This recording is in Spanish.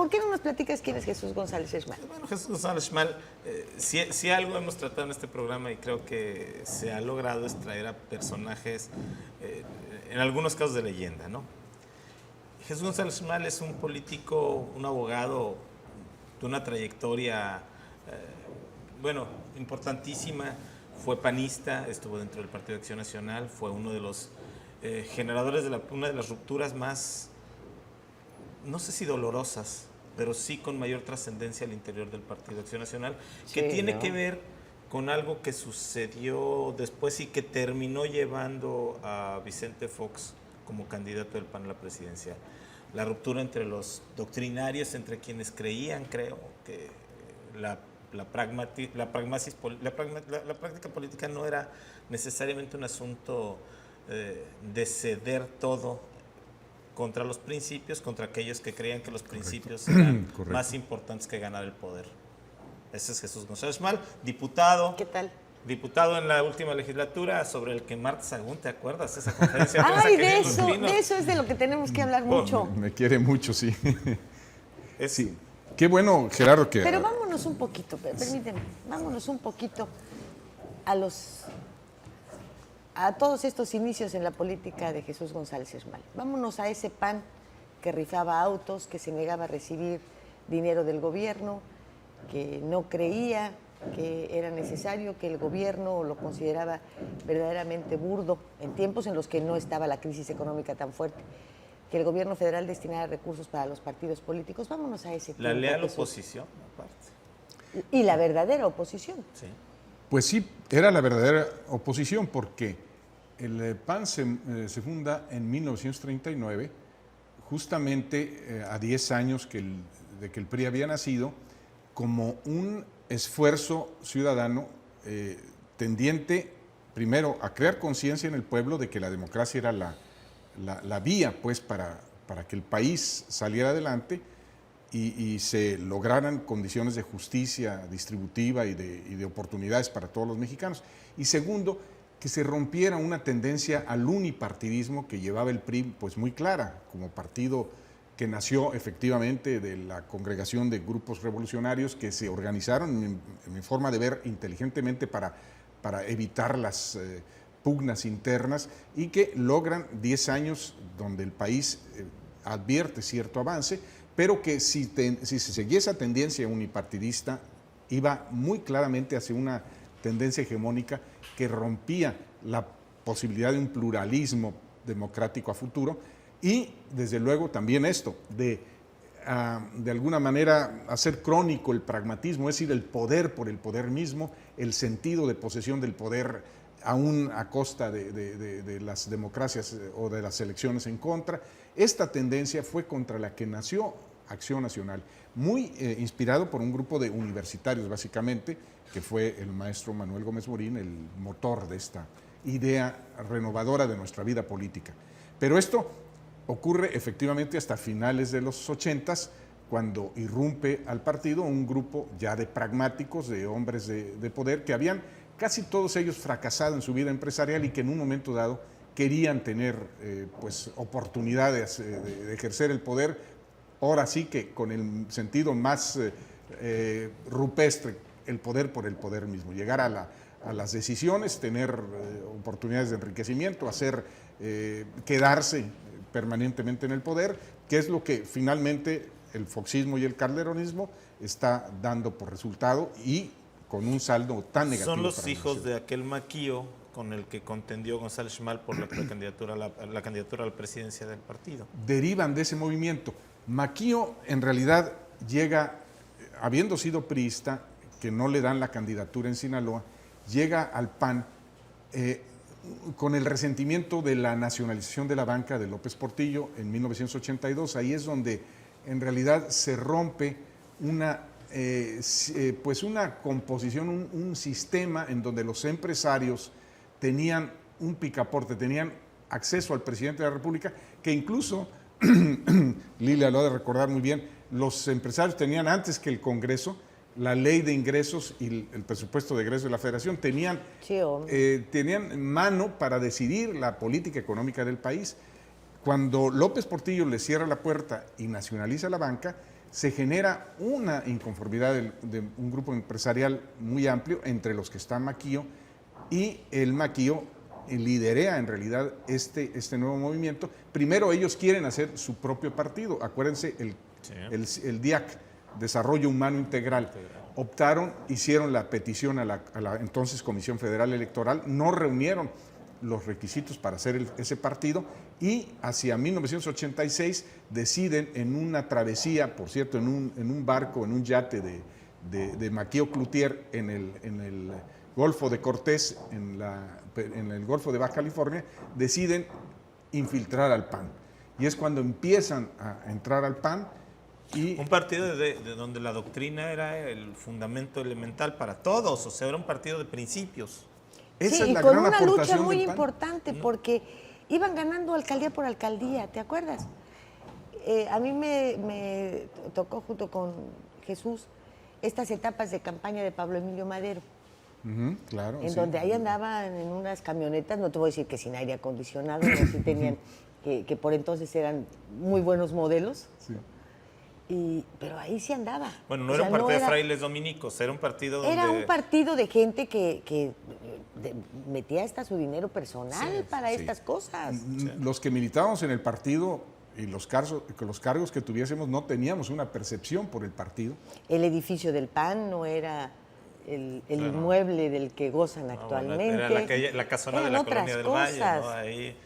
¿por qué no nos platicas quién es Jesús González Schmal? Bueno, Jesús González Schmal, si algo hemos tratado en este programa y creo que se ha logrado es traer a personajes, en algunos casos de leyenda, ¿no? Jesús González Schmal es un político, un abogado de una trayectoria, importantísima. Fue panista, estuvo dentro del Partido de Acción Nacional, fue uno de los generadores de una de las rupturas más, no sé si dolorosas, pero sí con mayor trascendencia al interior del Partido de Acción Nacional, que tiene que ver con algo que sucedió después y que terminó llevando a Vicente Fox como candidato del PAN a la presidencia. La ruptura entre los doctrinarios, entre quienes creían, creo, que la práctica política no era necesariamente un asunto de ceder todo contra los principios, contra aquellos que creían que los principios eran más importantes que ganar el poder. Ese es Jesús González Schmal, diputado. ¿Qué tal? Diputado en la última legislatura, sobre el que Marta Sagún, ¿te acuerdas? Esa conferencia Ay, de eso es de lo que tenemos que hablar mucho. Me quiere mucho, sí. Sí. Qué bueno, Gerardo, que... Pero vámonos un poquito, permíteme, vámonos un poquito a todos estos inicios en la política de Jesús González Schmal. Vámonos a ese PAN que rifaba autos, que se negaba a recibir dinero del gobierno, que no creía que era necesario, que el gobierno lo consideraba verdaderamente burdo en tiempos en los que no estaba la crisis económica tan fuerte, que el gobierno federal destinara recursos para los partidos políticos. Vámonos a ese tiempo. La leal oposición, aparte. Y la verdadera oposición. Sí. Pues sí, era la verdadera oposición, porque el PAN se funda en 1939, justamente a 10 años de que el PRI había nacido, como un esfuerzo ciudadano tendiente, primero, a crear conciencia en el pueblo de que la democracia era la vía, pues, para que el país saliera adelante y se lograran condiciones de justicia distributiva y de oportunidades para todos los mexicanos. Y segundo, que se rompiera una tendencia al unipartidismo que llevaba el PRI, pues, muy clara, como partido que nació efectivamente de la congregación de grupos revolucionarios que se organizaron, en mi forma de ver, inteligentemente para evitar las pugnas internas, y que logran 10 años donde el país advierte cierto avance, pero que si se seguía esa tendencia unipartidista, iba muy claramente hacia una tendencia hegemónica que rompía la posibilidad de un pluralismo democrático a futuro. Y desde luego también esto, de alguna manera hacer crónico el pragmatismo, es decir, el poder por el poder mismo, el sentido de posesión del poder aún a costa de las democracias o de las elecciones en contra. Esta tendencia fue contra la que nació Acción Nacional, muy inspirado por un grupo de universitarios básicamente, que fue el maestro Manuel Gómez Morín, el motor de esta idea renovadora de nuestra vida política. Pero esto ocurre efectivamente hasta finales de los 80s, cuando irrumpe al partido un grupo ya de pragmáticos, de hombres de poder, que habían casi todos ellos fracasado en su vida empresarial y que en un momento dado querían tener pues oportunidades de ejercer el poder, ahora sí que con el sentido más rupestre, el poder por el poder mismo, llegar a las decisiones, tener oportunidades de enriquecimiento, quedarse permanentemente en el poder, que es lo que finalmente el foxismo y el calderonismo está dando por resultado, y con un saldo tan negativo. Son los hijos de aquel maquío con el que contendió González Schmal por la candidatura a la presidencia del partido. Derivan de ese movimiento. Maquío en realidad llega, habiendo sido priista, que no le dan la candidatura en Sinaloa, llega al PAN con el resentimiento de la nacionalización de la banca de López Portillo en 1982. Ahí es donde en realidad se rompe pues una composición, un sistema en donde los empresarios tenían un picaporte, tenían acceso al presidente de la República, que incluso, Lilia lo ha de recordar muy bien, los empresarios tenían antes que el Congreso la ley de ingresos y el presupuesto de egresos de la Federación, tenían mano para decidir la política económica del país. Cuando López Portillo le cierra la puerta y nacionaliza la banca, se genera una inconformidad de un grupo empresarial muy amplio, entre los que está Maquío, y el Maquío liderea en realidad este nuevo movimiento. Primero ellos quieren hacer su propio partido, acuérdense, el DIAC, Desarrollo Humano Integral. Optaron, hicieron la petición a la entonces Comisión Federal Electoral, no reunieron los requisitos para hacer ese partido, y hacia 1986 deciden, en una travesía, por cierto, en un barco, en un yate de Maquío Cloutier en el Golfo de Cortés, en el Golfo de Baja California, deciden infiltrar al PAN. Y es cuando empiezan a entrar al PAN. Y un partido de donde la doctrina era el fundamento elemental para todos, o sea, era un partido de principios. Esa sí, es y la con gran una lucha aportación muy del PAN. importante, porque iban ganando alcaldía por alcaldía, ¿te acuerdas? A mí me tocó, junto con Jesús, estas etapas de campaña de Pablo Emilio Madero, claro, en sí. donde ahí andaban en unas camionetas, no te voy a decir que sin aire acondicionado, no, sí tenían, que por entonces eran muy buenos modelos. Sí. Pero ahí sí andaba. Bueno, no era un partido de frailes dominicos, era un partido donde... Era un partido de gente que metía hasta su dinero personal para estas cosas. Los que militábamos en el partido y los cargos que tuviésemos no teníamos una percepción por el partido. El edificio del PAN no era el inmueble del que gozan actualmente. Bueno, era la casona de la Colonia del Valle, ¿no? Ahí